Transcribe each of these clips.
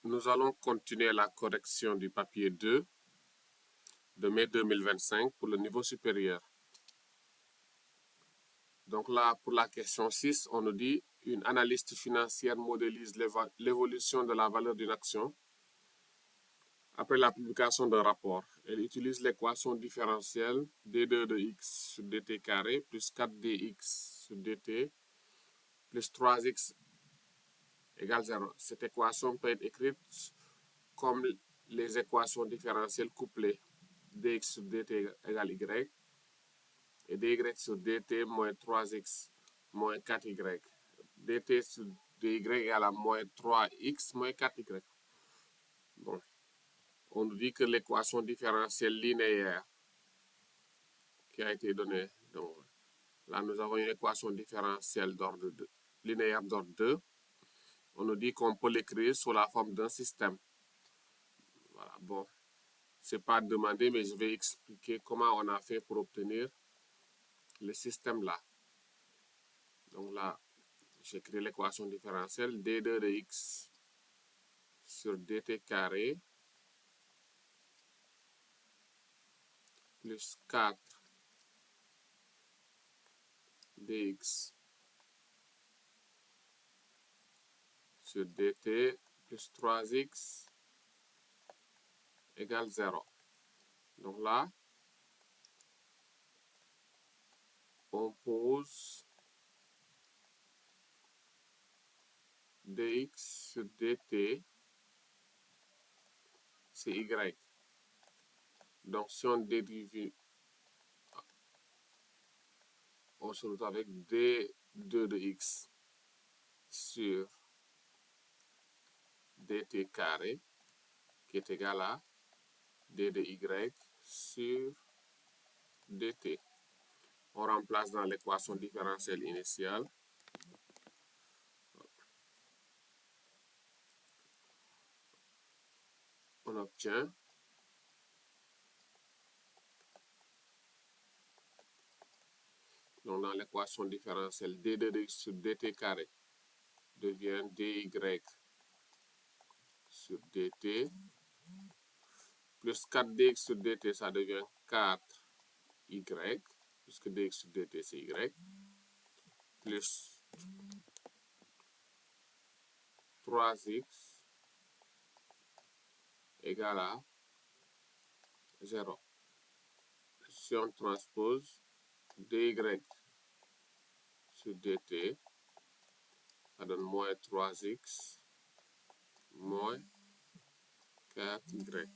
Nous allons continuer la correction du papier 2 de mai 2025 pour le niveau supérieur. Donc là, pour la question 6, on nous dit une analyste financière modélise l'évolution de la valeur d'une action après la publication d'un rapport. Elle utilise l'équation différentielle d2 de x sur dt carré plus 4dx sur dt plus 3x égale 0. Cette équation peut être écrite comme les équations différentielles couplées dx sur dt égale y et dy sur dt moins 3x moins 4y. dt sur dy égale à moins 3x moins 4y. Bon. On nous dit que l'équation différentielle linéaire qui a été donnée, donc là nous avons une équation différentielle d'ordre 2, linéaire d'ordre 2. On nous dit qu'on peut l'écrire sous la forme d'un système. Voilà, bon, c'est pas demandé, mais je vais expliquer comment on a fait pour obtenir le système là. Donc là, j'écris l'équation différentielle d2 de x sur dt carré plus 4 dx sur dt plus 3x égale 0. Donc là, on pose dx sur dt, c'est y. Donc si on dérive, on se retrouve avec d2 de x sur dt carré qui est égal à d de y sur dt. On remplace dans l'équation différentielle initiale. On obtient donc dans l'équation différentielle d2 de x sur dt carré devient dy sur dt plus 4dx sur dt, ça devient 4y, puisque dx sur dt c'est y, plus 3x égale à 0. Si on transpose dy sur dt, ça donne moins 3x moins 4y.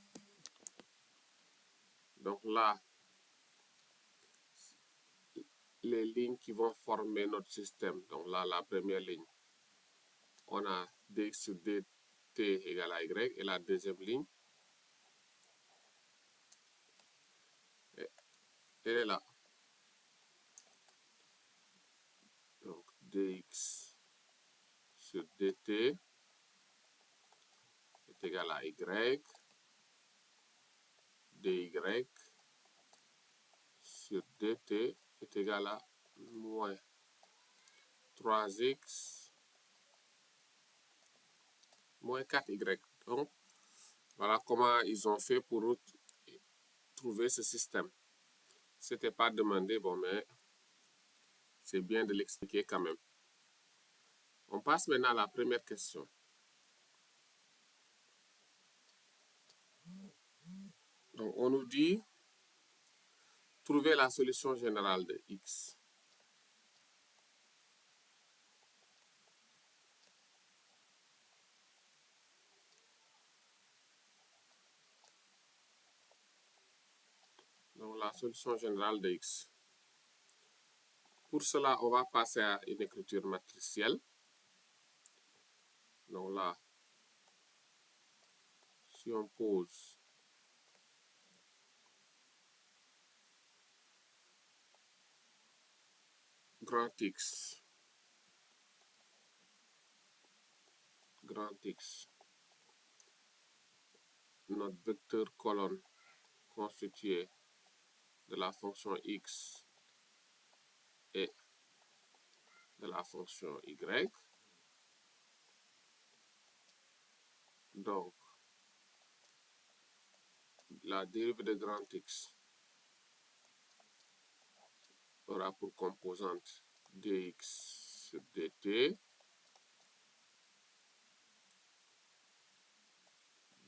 Donc là, les lignes qui vont former notre système. Donc là, la première ligne, on a dx sur dt égale à y. Et la deuxième ligne, elle est là. Donc dx sur dt est égal à y. dy sur dt est égal à moins 3x moins 4y. Donc, voilà comment ils ont fait pour trouver ce système. C'était pas demandé, bon, mais c'est bien de l'expliquer quand même. On passe maintenant à la première question. Donc, on nous dit trouver la solution générale de x. Donc, la solution générale de x. Pour cela, on va passer à une écriture matricielle. Donc là, si on pose grand X, notre vecteur colonne constitué de la fonction x et de la fonction y. Donc, la dérivée de grand X aura pour composante dx sur dt,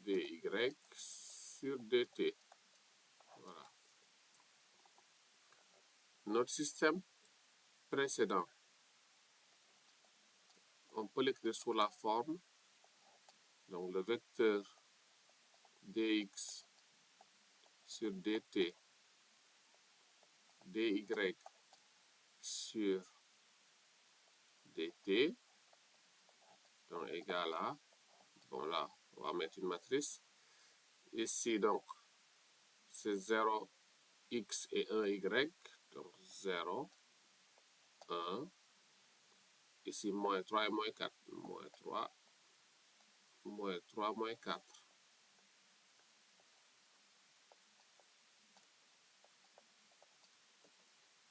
dy sur dt. Voilà. Notre système précédent, on peut l'écrire sous la forme, donc le vecteur dx sur dt, dy sur dt, donc égal à, bon là, on va mettre une matrice. Ici, donc, c'est 0, x et 1, y, donc 0, 1. Ici, moins 3 et moins 4, moins 3, moins 3, moins 4.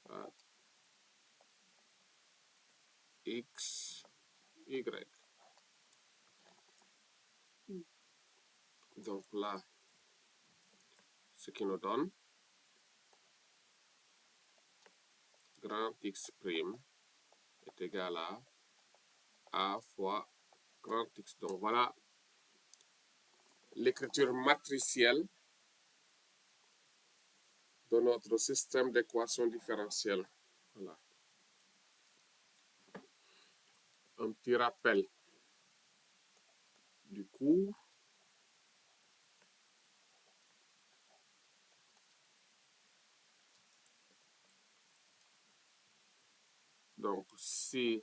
Voilà. X, y. Donc là, ce qui nous donne grand X' est égal à A fois grand X. Donc voilà l'écriture matricielle de notre système d'équation différentielle. Voilà. Un petit rappel du cours. Donc, si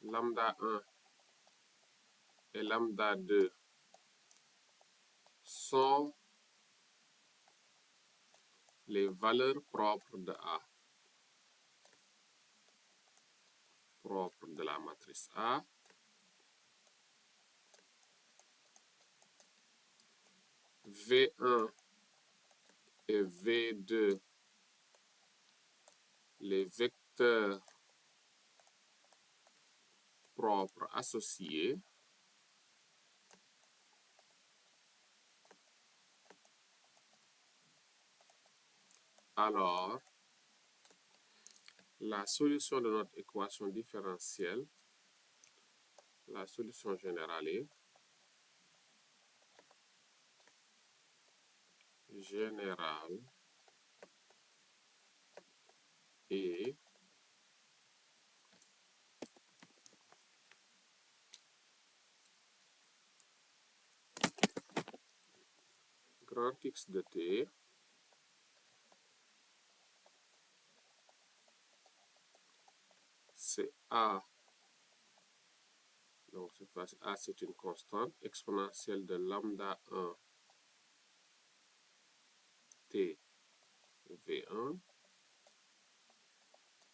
lambda 1 et lambda 2 sont les valeurs propres de A, propres de la matrice A, V1 et V2, les vecteurs propres associés, alors la solution de notre équation différentielle, la solution générale est grand X de t c'est A, donc cette fois A c'est une constante exponentielle de lambda 1 t V1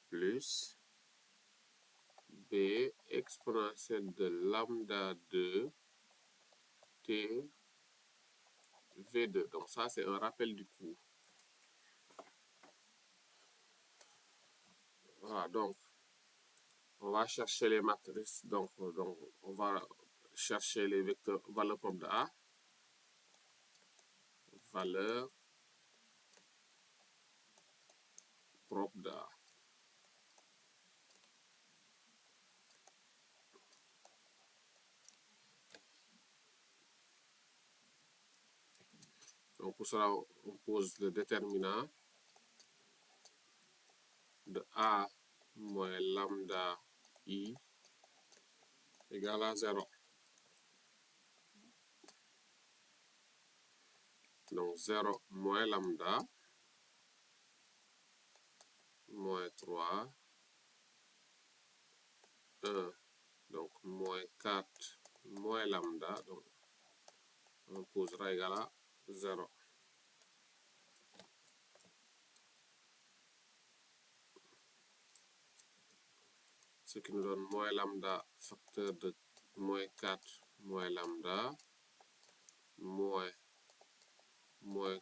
plus B exponentielle de lambda 2 t V2. Donc ça c'est un rappel du cours. Voilà, donc on va chercher les matrices, donc on va chercher les vecteurs valeurs propres de A, valeurs propres de A. Donc pour cela, on pose le déterminant de A moins lambda I égale à 0. Donc 0 moins lambda moins 3, 1, donc moins 4 moins lambda, donc on posera égal à 0. Ce qui nous donne moins lambda facteur de moins 4 moins lambda moins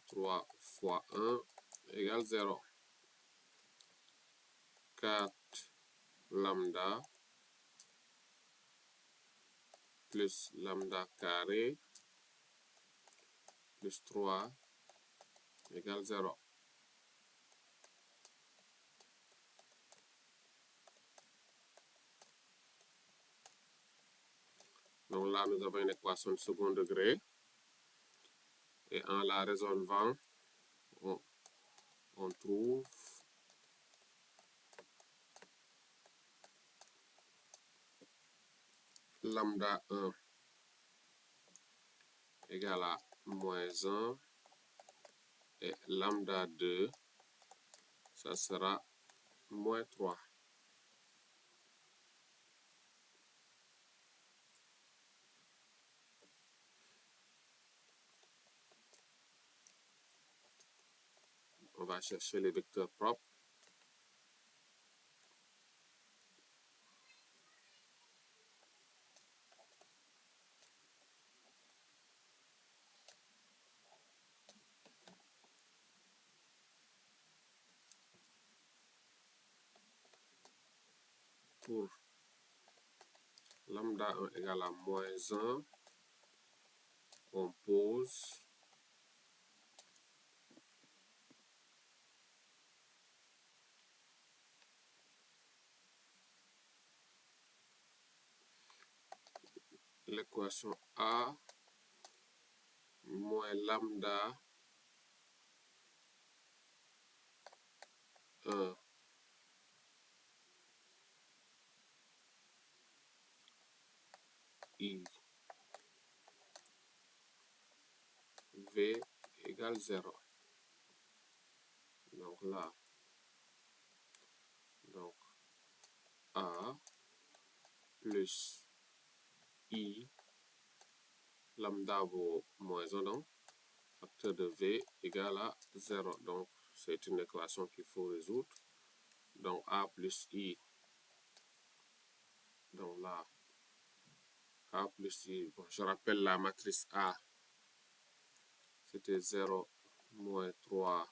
3 fois 1 égale 0. 4 lambda plus lambda carré plus 3 égale 0. Donc là, nous avons une équation de second degré. Et en la résolvant, on trouve lambda 1 égale à moins 1 et lambda 2, ça sera moins 3. On va chercher les vecteurs propres. Pour lambda 1 égale à moins 1, on pose l'équation A moins lambda 1 I V égale 0. Donc là, donc A plus I, lambda vaut moins 1, donc facteur de V égale à 0. Donc c'est une équation qu'il faut résoudre. Donc A plus I, donc là, A plus I, bon, je rappelle la matrice A, c'était 0, moins 3,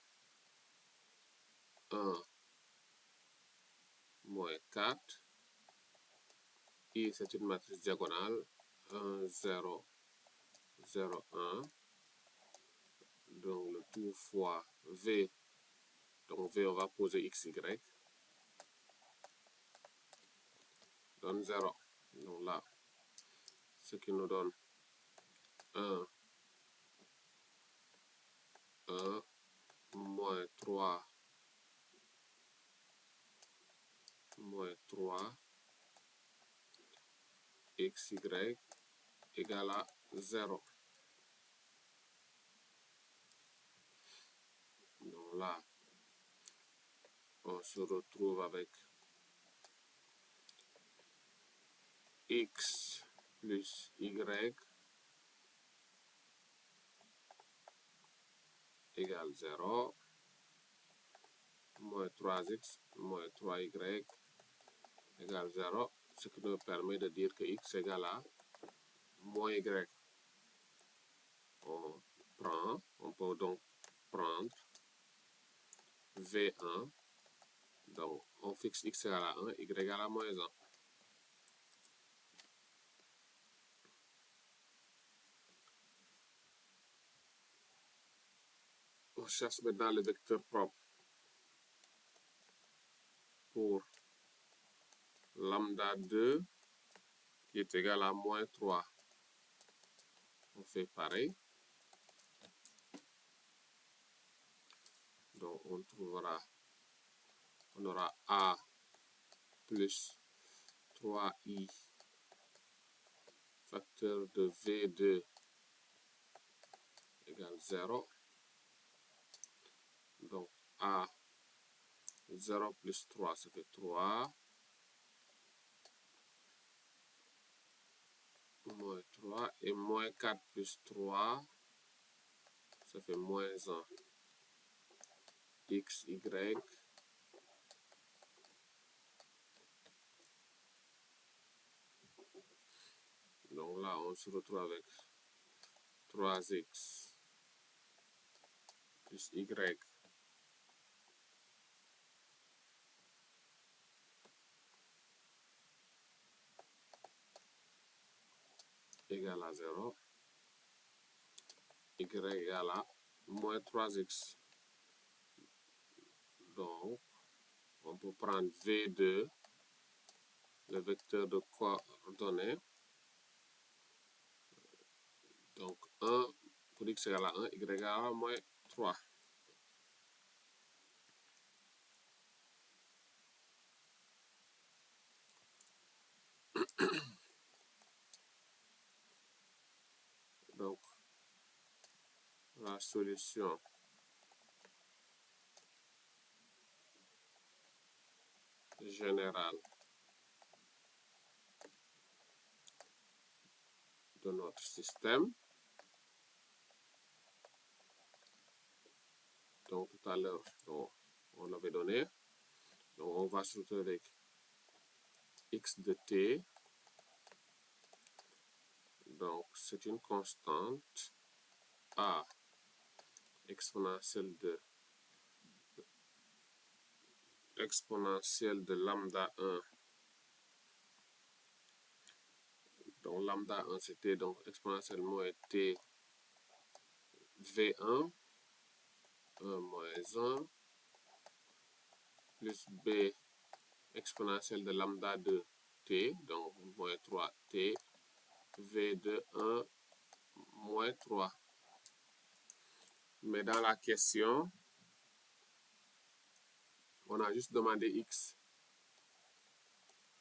1, moins 4. I, c'est une matrice diagonale, 1, 0, 0, 1. Donc le tout fois V, donc V, on va poser x, y, donne 0. Donc là, ce qui nous donne 1, 1, moins 3, moins 3, x, y, égale à 0. Donc là, on se retrouve avec x plus y égale 0, moins 3x moins 3y égale 0, ce qui nous permet de dire que x égale à moins y. On peut donc prendre V1, donc on fixe x égale à 1, y égale à moins 1. On cherche maintenant le vecteur propre pour lambda 2 qui est égal à moins 3. On fait pareil. Donc on aura A plus 3i facteur de V2 égale 0. Donc A 0 plus 3, ça fait 3. Moins 3 et moins 4 plus 3, ça fait moins 1. X, Y. Donc là, on se retrouve avec 3x plus Y égale à 0, y égale à moins 3x. Donc, on peut prendre V2, le vecteur de coordonnées. Donc, 1 pour x égale à 1, y égale à moins 3. Donc, la solution générale de notre système. Donc, tout à l'heure, on l'avait donné. Donc, on va se retrouver avec x de t. Donc, c'est une constante a exponentielle de lambda 1. Donc, lambda 1, c'était donc exponentiellement t v1, 1 moins 1, plus b exponentielle de lambda 2 t, donc moins 3t, v2, 1, moins 3. Mais dans la question, on a juste demandé x.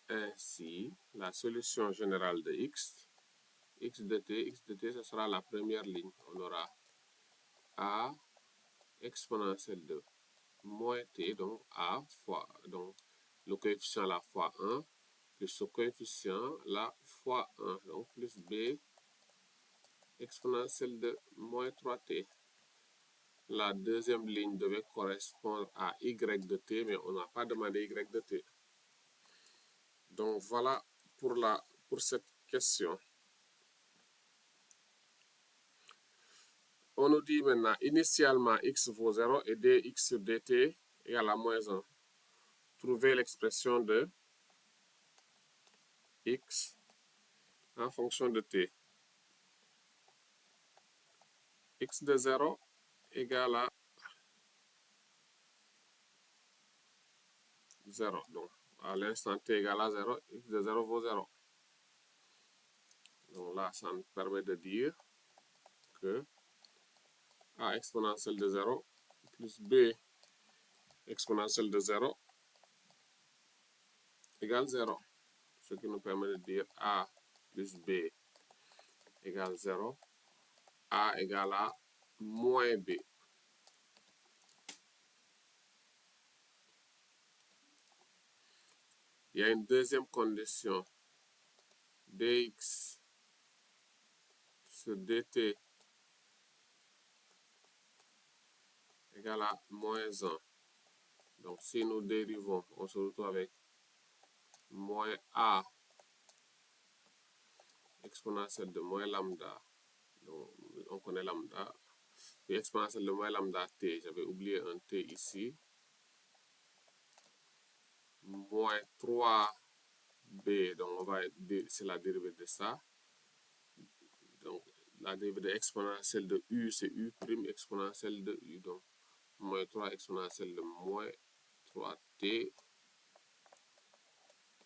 Ainsi, la solution générale de x de t, ce sera la première ligne. On aura a exponentielle de moins t, donc a fois, donc le coefficient la fois 1, plus le coefficient la fois 1, donc plus b exponentielle de moins 3t. La deuxième ligne devait correspondre à y de t, mais on n'a pas demandé y de t. Donc voilà pour cette question. On nous dit maintenant, initialement, x vaut 0 et dx sur dt égale à moins 1. Trouvez l'expression de x en fonction de t. X de 0 égale à 0. Donc, à l'instant t égale à 0, x de 0 vaut 0. Donc là, ça nous permet de dire que a exponentielle de 0 plus b exponentielle de 0 égale 0. Ce qui nous permet de dire a plus b égale 0. A égale à moins b. Il y a une deuxième condition. Dx sur dt égale à moins 1. Donc, si nous dérivons, on se retrouve avec moins a exponentielle de moins lambda. Donc, on connaît lambda. Puis exponentielle de moins lambda t. J'avais oublié un t ici. Moins 3b. Donc, c'est la dérivée de ça. Donc, la dérivée de exponentielle de u, c'est u prime exponentielle de u. Donc, moins 3 exponentielle de moins 3t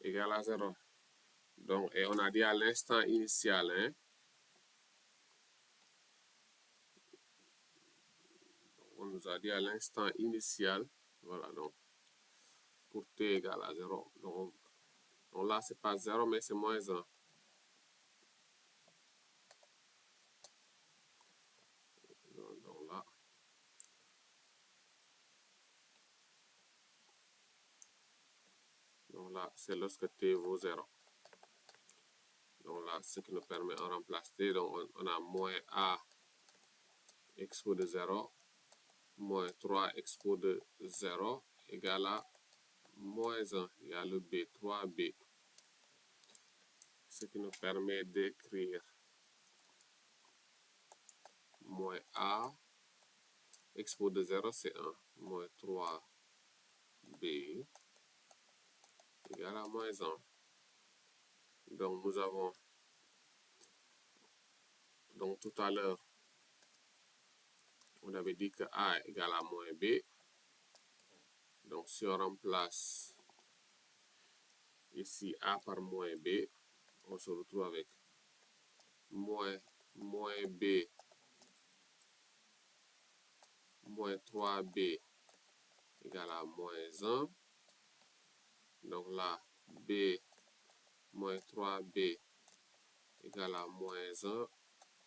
égale à 0. Donc, et on a dit à l'instant initial, hein, on nous a dit à l'instant initial, voilà, donc, pour t égale à 0. Donc là, c'est pas 0, mais c'est moins 1. Donc là, c'est lorsque t vaut 0. Donc là, ce qui nous permet, on remplace t, donc on a moins a expo de 0, moins 3 expo de 0 égale à moins 1. Il y a le b, 3b. Ce qui nous permet d'écrire moins a expo de 0, c'est 1, moins 3b égale à moins 1. Donc nous avons Donc tout à l'heure, on avait dit que A égale à moins B. Donc si on remplace ici A par moins B, on se retrouve avec moins B moins 3B égale à moins 1. Donc là, B moins 3B égale à moins 1.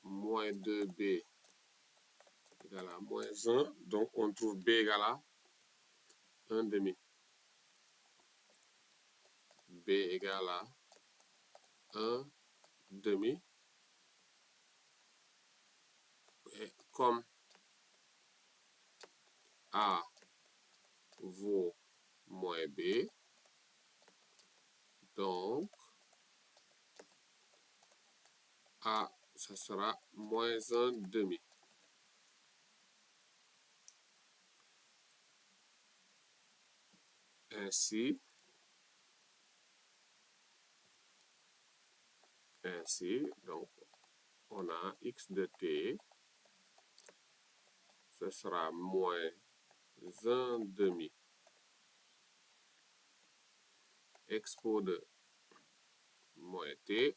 Moins 2B égale à moins 1. Donc on trouve B égale à 1 demi. B égale à 1 demi. Et comme A vaut moins B, donc A, ça sera moins 1 demi. Ainsi, donc on a x de t, ce sera moins 1 demi expo de moins t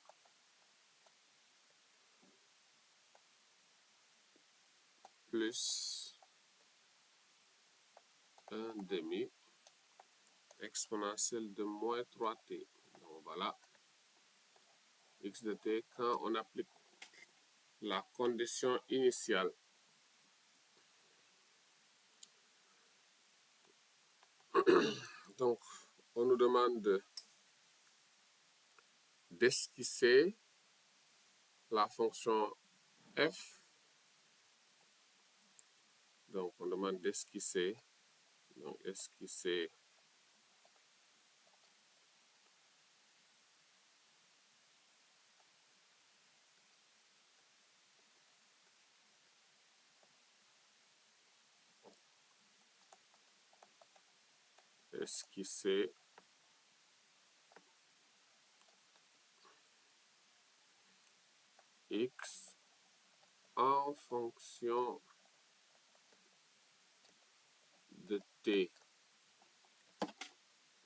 plus 1 demi exponentielle de moins 3t. Donc voilà, x de t quand on applique la condition initiale. Donc, on nous demande d'esquisser la fonction f. Donc, on demande d'esquisser. Donc, esquisser x en fonction de t.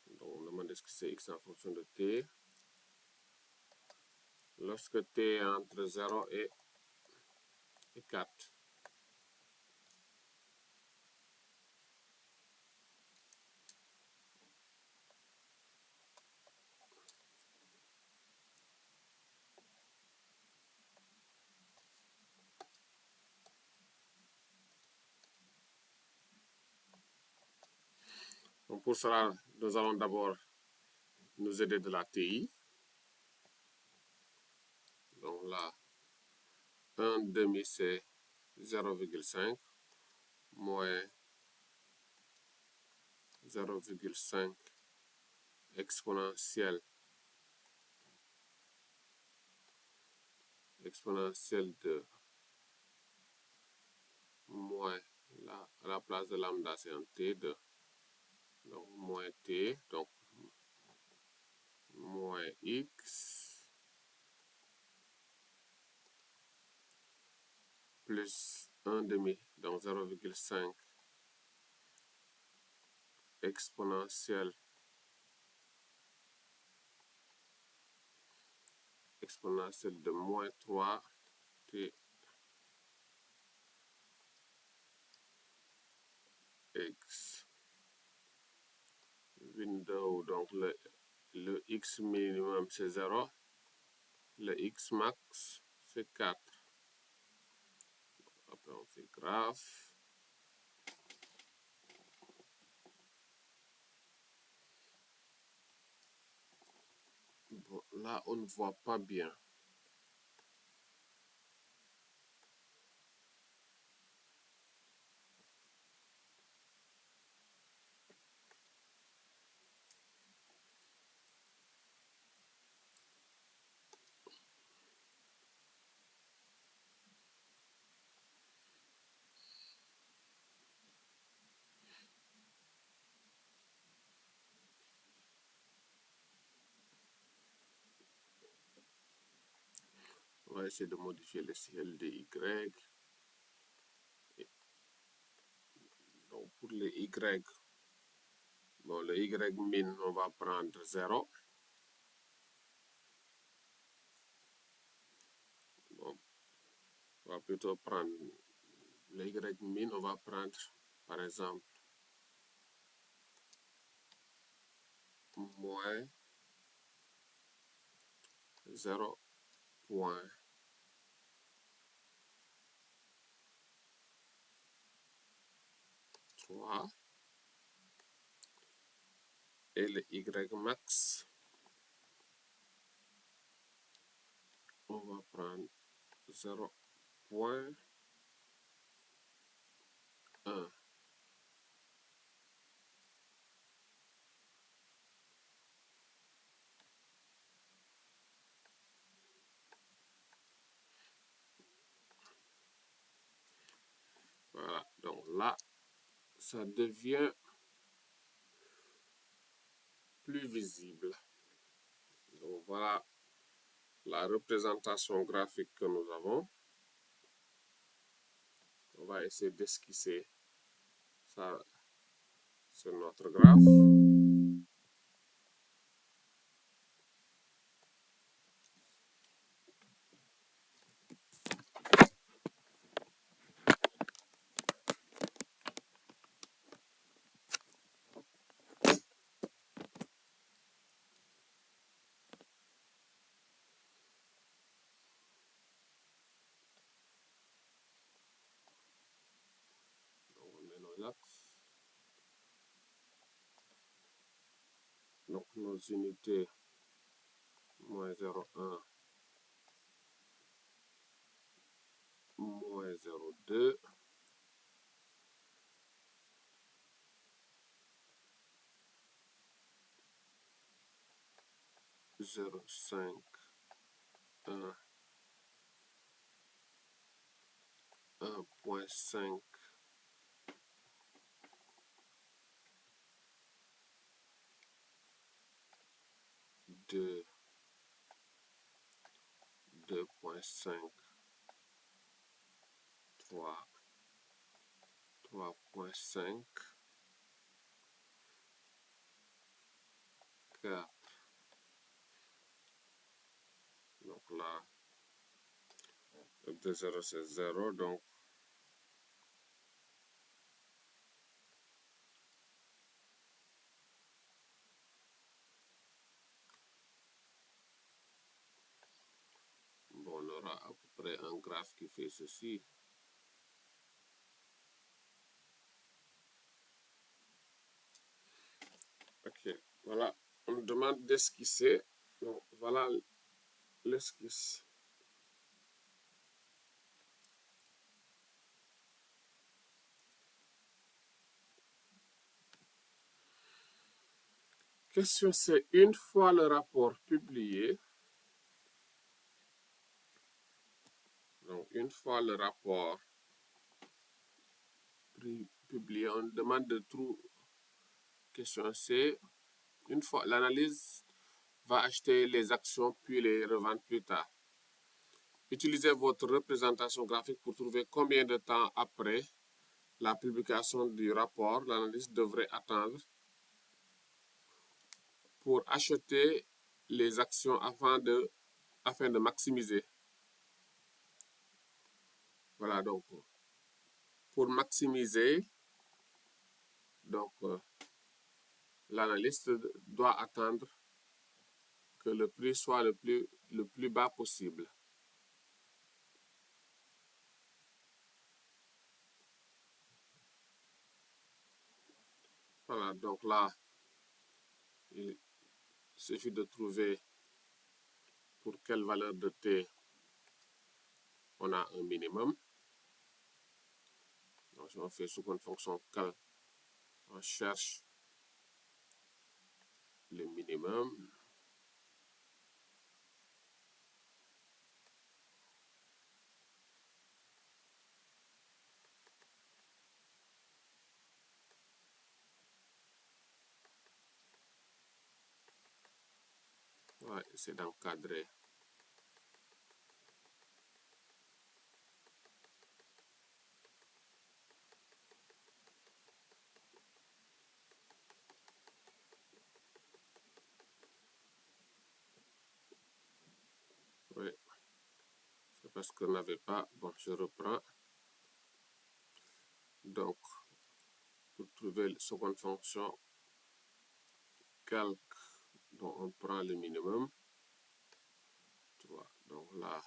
Donc, on demande d'esquisser x en fonction de t lorsque t est entre 0 et 4. Donc, pour cela, nous allons d'abord nous aider de la TI. Donc là, 1 demi, c'est 0,5 moins 0,5 exponentielle de moins, là, à la place de lambda, c'est un T2. Donc, moins T, donc moins X plus 1 demi, donc 0,5 exponentielle de moins 3 T X window, donc le X minimum c'est 0, le X max c'est 4. Après on fait graphe. Bon, là on ne voit pas bien. va essayer de modifier le ciel de Y. Donc, pour le Y, bon, le Y min, on va prendre 0. Bon, on va plutôt prendre le Y min, on va prendre, par exemple, moins 0.3 et le Y max, on va prendre 0.1. Voilà, donc là, ça devient plus visible. Donc voilà la représentation graphique que nous avons. On va essayer d'esquisser ça sur notre graphe. Donc on met nos axes. Donc nos unités, moins 0,1, moins 0,2, zéro cinq, 1, 1.5, 2, 2.5, 3, 3.5, 4. Donc là, de 0 c'est 0, donc bon, on aura à peu près un graphe qui fait ceci. Ok, voilà, on nous demande d'esquisser. Donc voilà l'esquisse. Question c'est, une fois le rapport publié, donc une fois le rapport publié, on demande de trouver, question C, une fois l'analyse va acheter les actions puis les revendre plus tard. Utilisez votre représentation graphique pour trouver combien de temps après la publication du rapport l'analyste devrait attendre pour acheter les actions afin de maximiser. Voilà, donc pour maximiser, donc l'analyste doit attendre que le prix soit le plus bas possible. Voilà, donc là, il suffit de trouver pour quelle valeur de T on a un minimum. Donc si on fait sous une fonction cal, on cherche le minimum. On va essayer d'encadrer. parce qu'on n'avait pas. Bon, je reprends. Donc, pour trouver la seconde fonction, calque, donc on prend le minimum. 3. Donc là,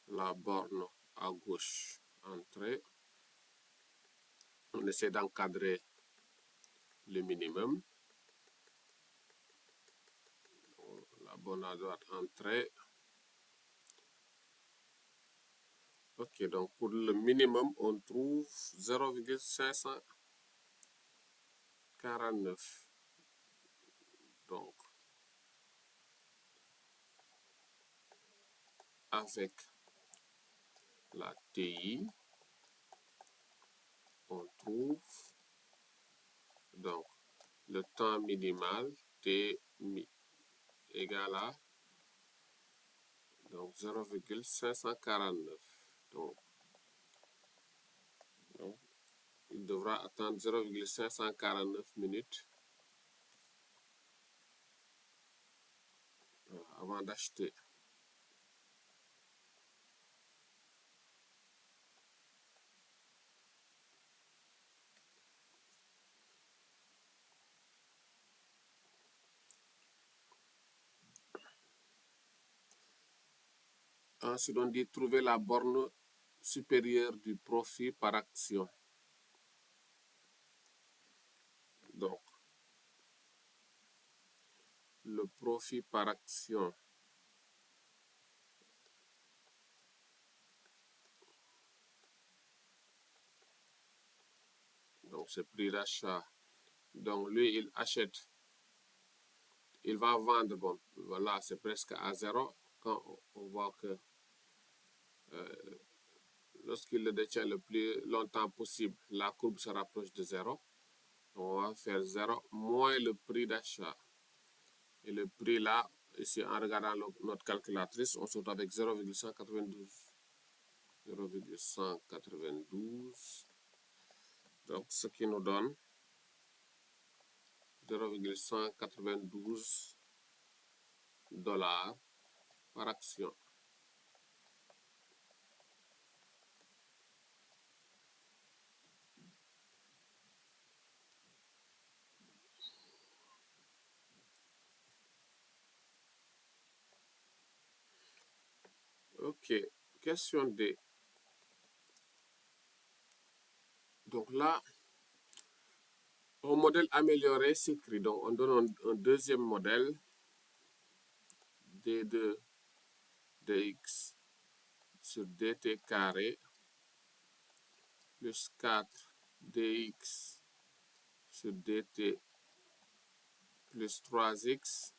la borne à gauche, entrée. On essaie d'encadrer le minimum. La borne à droite, entrée. Ok, donc pour le minimum, on trouve 0,549. Donc, avec la TI, on trouve donc le temps minimal T égale à donc 0,549. Donc, il devra attendre 0,549 minutes avant d'acheter. Ensuite, on dit trouver la borne supérieure du profit par action. Donc, le profit par action. Donc, c'est prix d'achat. Donc, lui, il achète. Il va vendre. Bon, voilà, c'est presque à zéro. Quand on voit que lorsqu'il le détient le plus longtemps possible, la courbe se rapproche de zéro. On va faire 0 moins le prix d'achat. Et le prix là, ici en regardant notre calculatrice, on se retrouve avec 0,192. 0,192. Donc ce qui nous donne 0,192 dollars par action. Ok, question D. Donc là, un modèle amélioré s'écrit. Donc on donne un deuxième modèle, D2 dx sur dt carré plus 4 dx sur dt plus 3x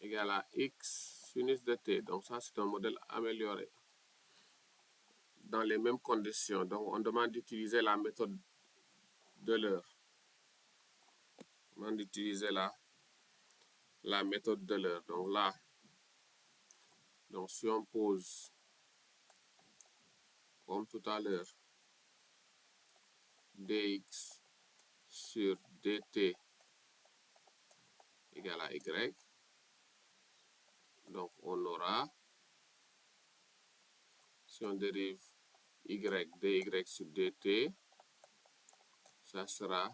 égale à x sinus de t. Donc ça, c'est un modèle amélioré dans les mêmes conditions. Donc on demande d'utiliser la méthode d'Euler. On demande d'utiliser la méthode d'Euler. Donc là, donc si on pose comme tout à l'heure dx sur dt égale à y, donc on aura, si on dérive y, dy sur dt, ça sera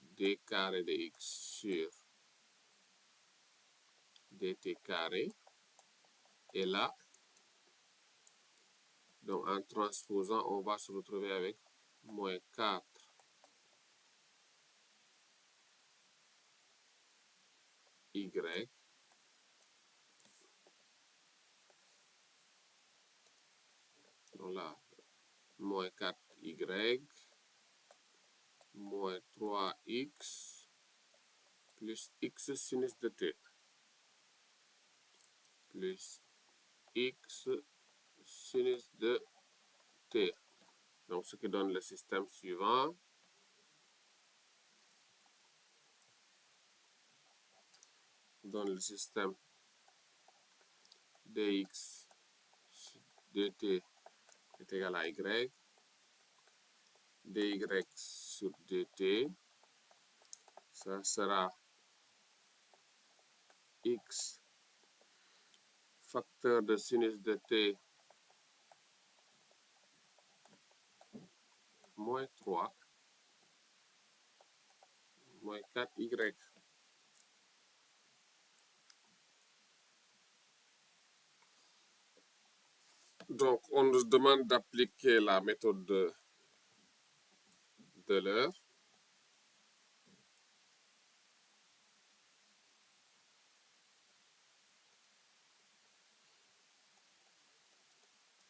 d carré de x sur dt carré. Et là, donc en transposant, on va se retrouver avec moins 4 y. Donc là, moins 4y moins 3x plus x sinus de t plus x sinus de t. Donc ce qui donne le système suivant. Donne le système dx dt est égal à y, dy sur dt, ça sera x facteur de sinus de t moins 3 moins 4y. Donc, on nous demande d'appliquer la méthode de l'heure.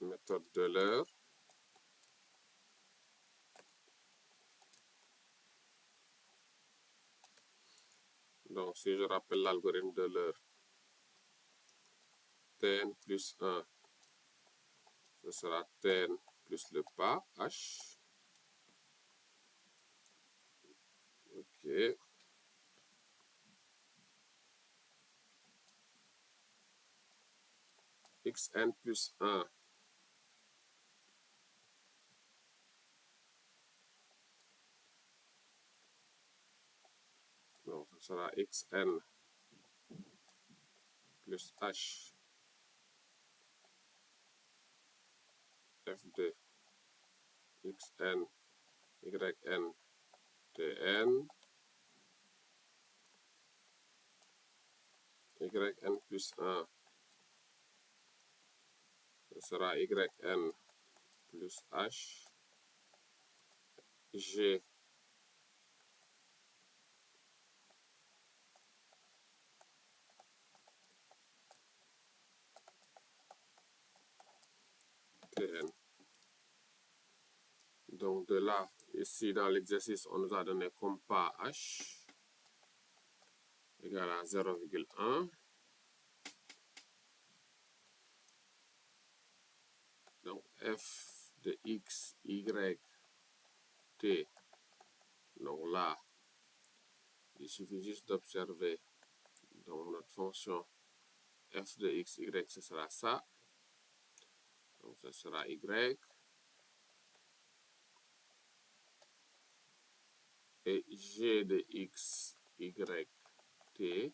Méthode de l'heure. Donc, si je rappelle l'algorithme de l'heure, Tn plus 1, ce sera Tn plus le pas, H. OK. Xn plus 1, donc ce sera Xn plus H f de Xn, Yn, Tn, Yn plus 1, ce sera Yn plus H, G Tn. Donc de là, ici dans l'exercice, on nous a donné comme pas H égale à 0,1. Donc f de x, y, t. Donc là, il suffit juste d'observer dans notre fonction f de x, y, ce sera ça. Donc ce sera y. Et g de x, y, t,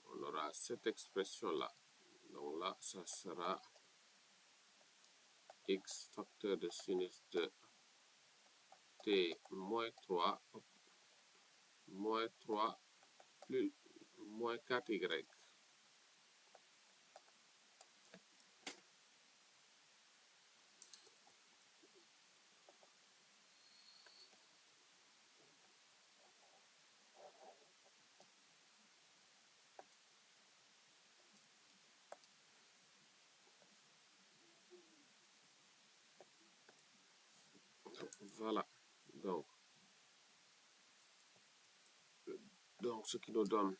on aura cette expression-là. Donc là, ça sera x facteur de sinus de t moins 3 plus moins 4y. Voilà. Donc ce qui nous donne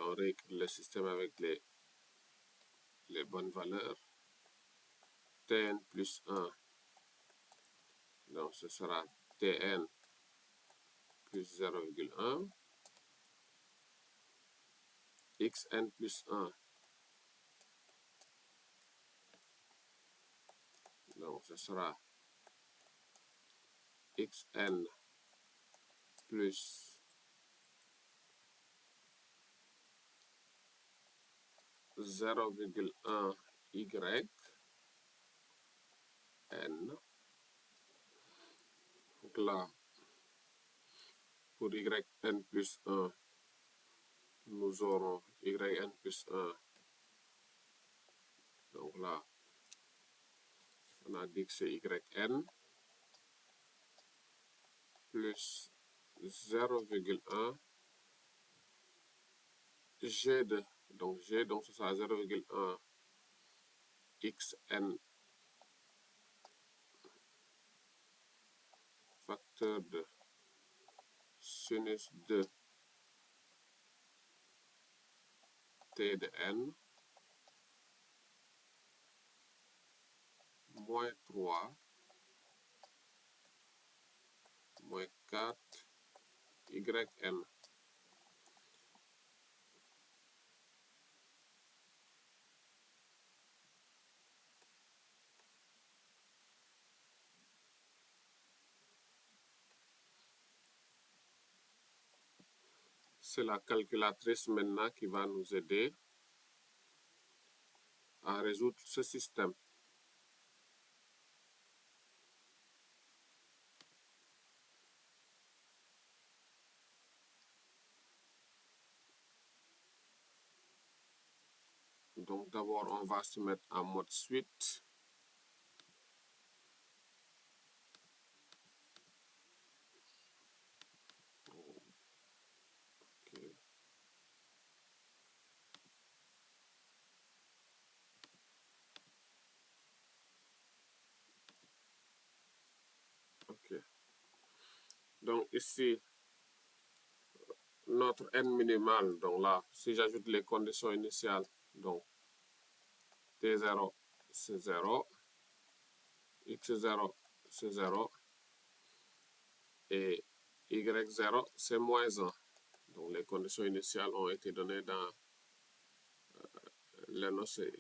on réécrit le système avec les bonnes valeurs. Tn plus 1, donc ce sera Tn plus 0,1. Xn plus 1, donc ce sera Xn plus 0,1 y n. Donc là, pour yn plus 1, nous aurons yn plus 1. Donc là, on a dit que c'est yn plus 0,1 g de, donc g, donc ce sera 0,1 xn facteur de sinus de t de n moins 3 moins 4 yn. c'est la calculatrice maintenant qui va nous aider à résoudre ce système. Donc d'abord, on va se mettre en mode suite. Okay. Ok. Donc ici, notre n minimal, donc là, si j'ajoute les conditions initiales, donc T0, c'est 0, X0, c'est 0, et Y0, c'est moins 1. Donc les conditions initiales ont été données dans l'énoncé.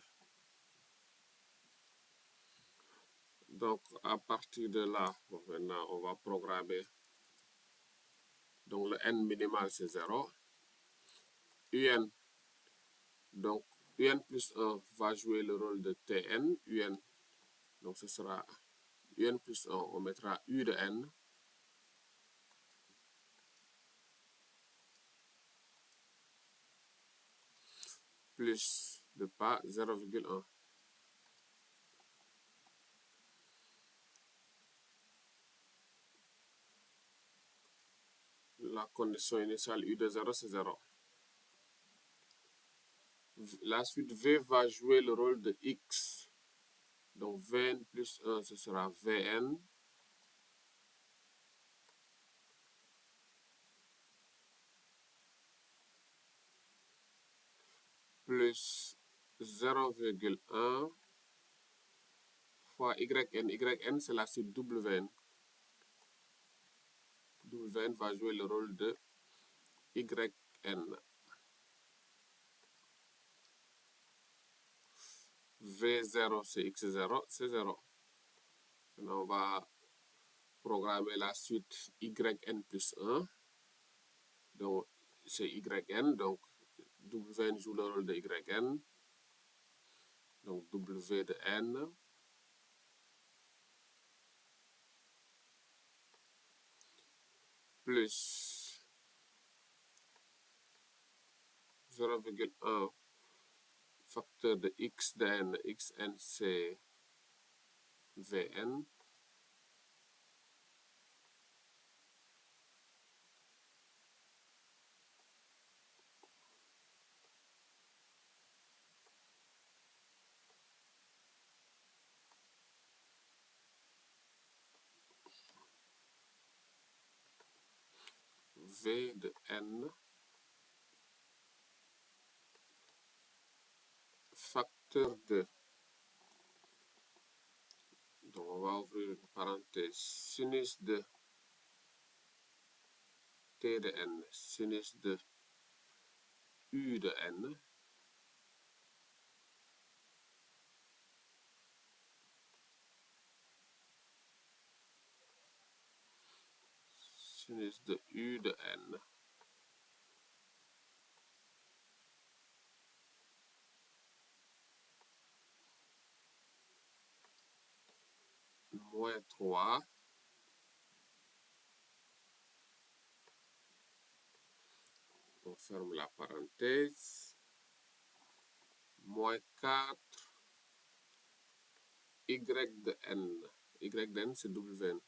Donc à partir de là, bon, maintenant on va programmer. Donc le n minimal c'est 0. Un, donc un plus 1 va jouer le rôle de Tn. Un, donc ce sera un plus 1, on mettra U de n. Plus de pas 0,1. La condition initiale U de 0, c'est 0. La suite V va jouer le rôle de X. Donc Vn plus 1, ce sera Vn. Plus 0,1 fois Yn. Yn, c'est la suite Wn. Wn va jouer le rôle de Yn. V0, c'est X0, c'est 0. Maintenant, on va programmer la suite Yn plus 1. Donc, c'est Yn. Donc, Wn joue le rôle de Yn. Donc, W de n. Plus 0,1 facteur de x de n. Xn, c'est Vn. V de n facteur de, donc on va ouvrir une parenthèse, sinus de T de n, sinus de U de n, sinus de U de n, moins 3, on ferme la parenthèse, moins 4, Y de n. Y de n, c'est Wn.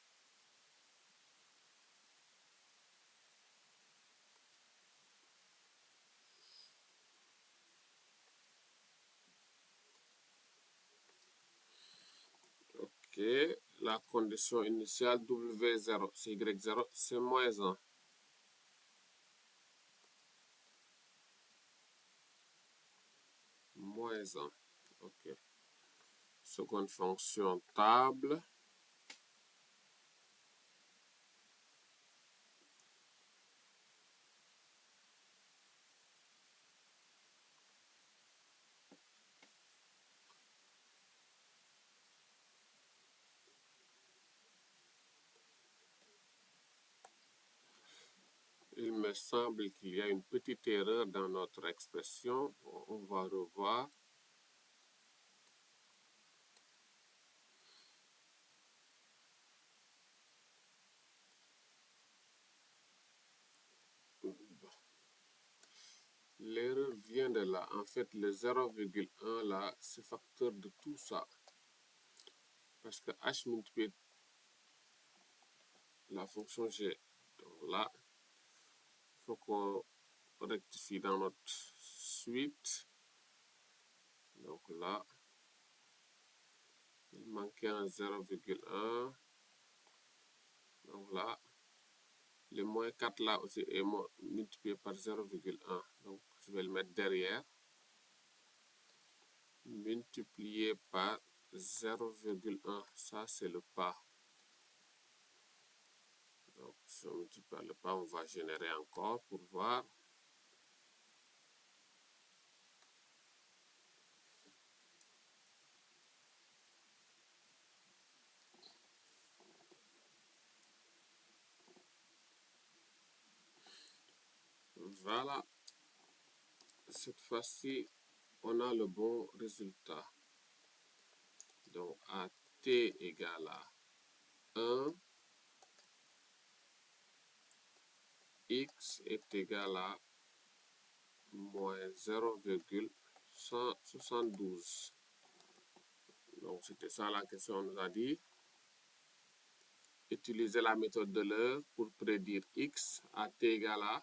Ok, la condition initiale W0, c'est Y0, c'est moins 1. Moins 1. Ok. Seconde fonction table. Il me me semble qu'il y a une petite erreur dans notre expression. On va revoir. L'erreur vient de là. En fait, le 0,1 là, c'est facteur de tout ça. Parce que h multiplié la fonction g. Donc là, il faut qu'on rectifie dans notre suite. Donc là, il manquait un 0,1. Donc là, le moins 4 là aussi est multiplié par 0,1. Donc je vais le mettre derrière. Multiplié par 0,1. Ça, c'est le pas. Donc si on multiplie par le pas, on va générer encore pour voir. Voilà. Cette fois-ci, on a le bon résultat. Donc, à t égale à 1, x est égal à moins 0,172. Donc, c'était ça la question, on nous a dit. Utiliser la méthode de l'heure pour prédire x à t égale à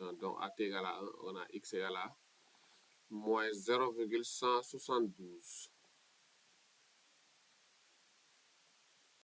1. Donc, à t égale à 1, on a x égale à moins 0,172.